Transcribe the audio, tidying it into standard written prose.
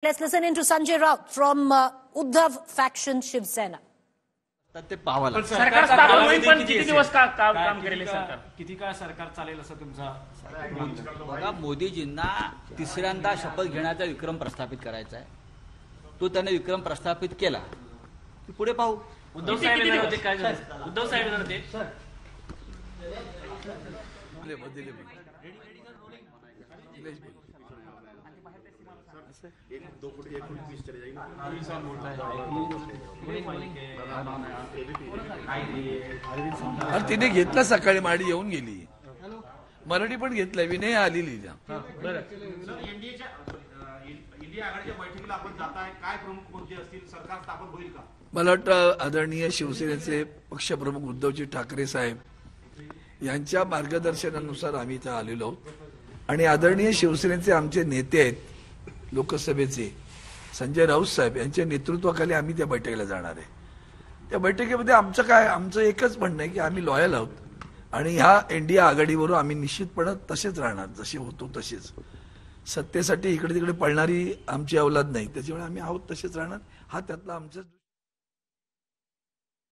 Let's listen in to Sanjay Raut from Uddhav faction Shiv Sena. ते पाहावं सरकार स्थापन होईल पण किती दिवस काम करेल सरकार? किती काळ सरकार चालेल असं तुमचा बघा, मोदीजींना तिसऱ्यांदा शपथ घेण्याचा विक्रम प्रस्थापित करायचा आहे. तो त्याने विक्रम प्रस्थापित केला की पुढे पाहू. उद्धव साहेब येणार होते, काय झालं? उद्धव साहेब येणार होते. तिने घेतला, सकाळी माडी येऊन गेली. मराठी पण घेतलाय, विनय आलेली. इंडिया आघाडीच्या बैठकीला आपण जाताय, काय प्रमुख मुद्दे असतील? सरकार स्थापन होईल का? मला वाटतं आदरणीय शिवसेनेचे पक्षप्रमुख उद्धवजी ठाकरे साहेब यांच्या मार्गदर्शनानुसार आम्ही इथं आलेलो आहोत आणि आदरणीय शिवसेनेचे आमचे नेते आहेत लोकसभेचे संजय राऊत साहेब यांच्या नेतृत्वाखाली आम्ही त्या बैठकीला जाणार आहे. त्या बैठकीमध्ये आमचं एकच म्हणणं आहे की आम्ही लॉयल आहोत आणि ह्या इंडिया आघाडीवर आम्ही निश्चितपणे तसेच राहणार, जसे होतो तसेच. सत्तेसाठी इकडे तिकडे पळणारी आमची अवलाद नाही, त्याच्यामुळे आम्ही आहोत तसेच राहणार. हा त्यातला आमचा